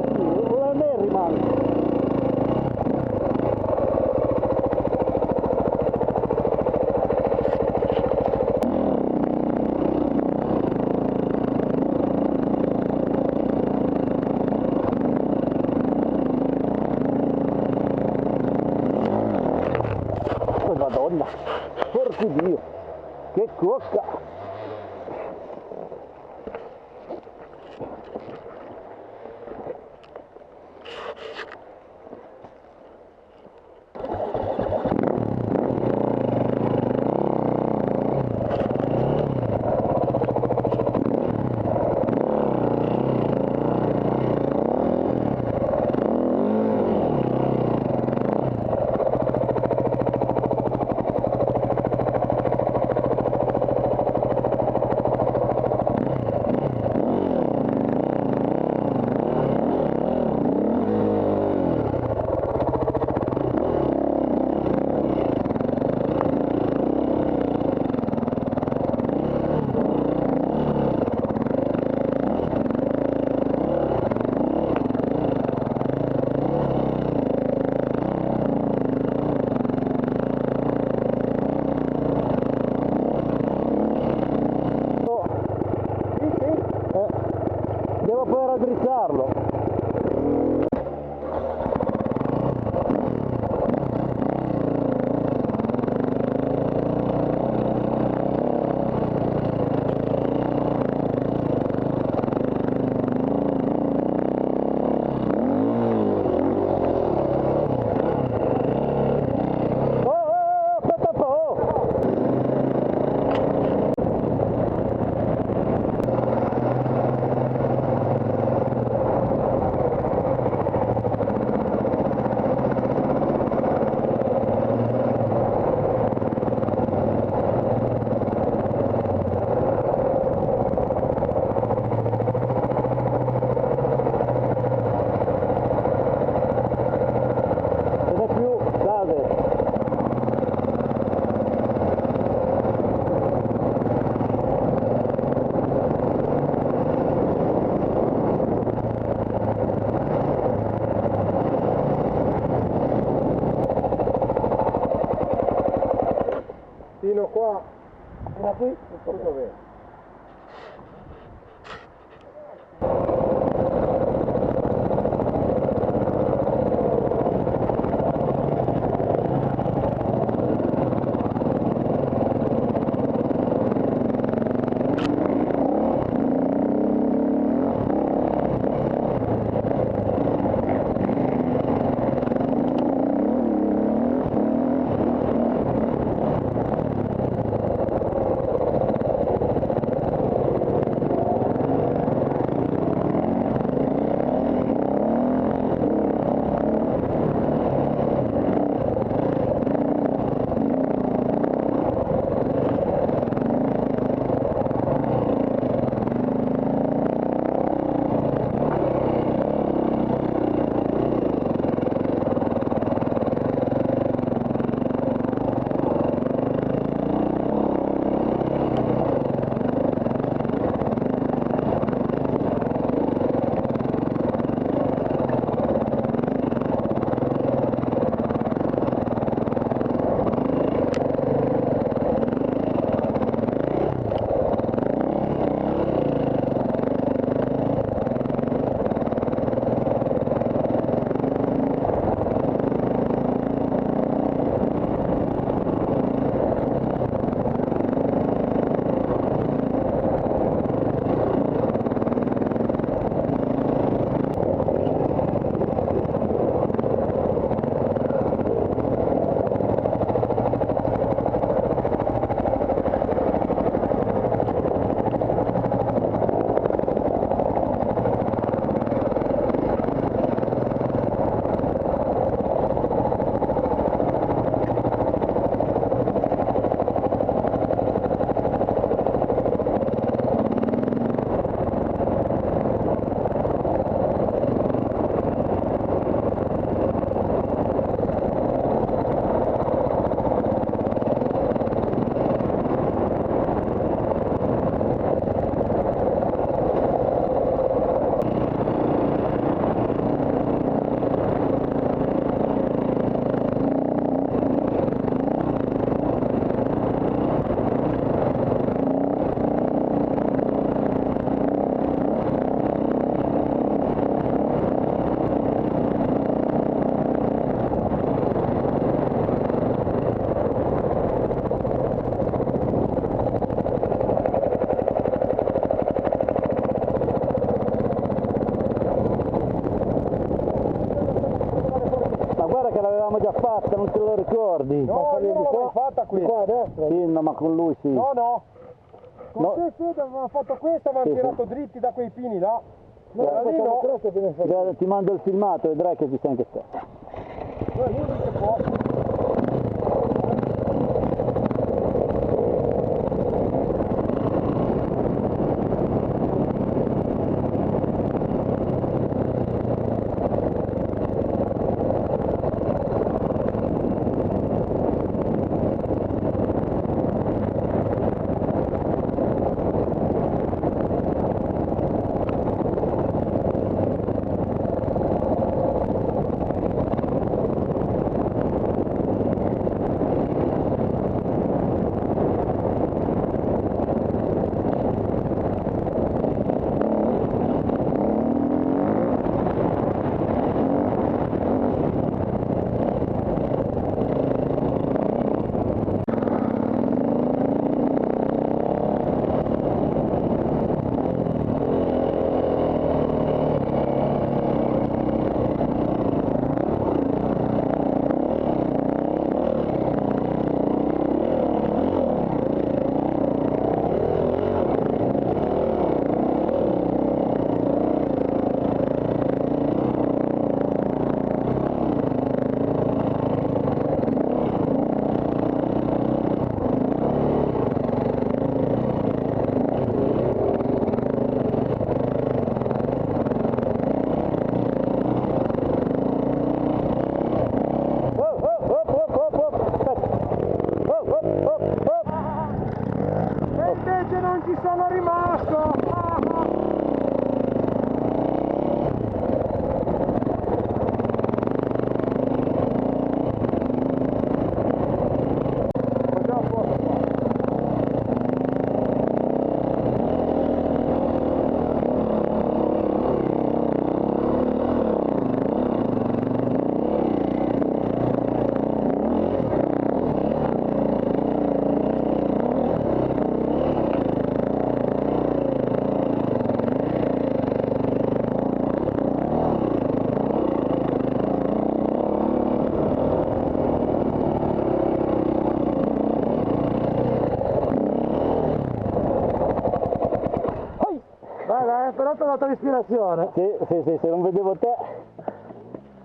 a me rimane. Oh, Madonna, porco Dio, che cocca! Devo poi raddrizzarlo. Fino qua, fino a qui, tutto bene. che l'avevamo già fatta, non te lo ricordi? No, io non l'avevo fatta qui. Qua a destra? Sì, no, ma con lui sì. No, no. Con No. te Fede avevamo fatto questo, avevamo Sì, tirato dritti da quei pini là. Guarda, lì no. Guarda, ti mando il filmato, vedrai che ci sei anche te. Lì che può. Non ci sono rimasto! Guarda, però ho trovato l'ispirazione. Sì, se non vedevo te.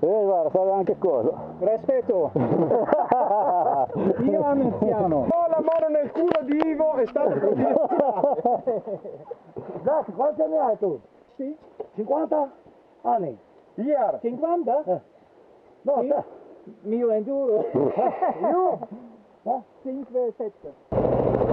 Guarda, sai anche cosa. Rispetto! Io anziano! Ho la mano nel culo di Ivo, è stato per Zach, quanti anni hai tu? Sì. 50 anni? Iar! 50? No, Sì. te. Mio enduro! Io? 5, 7.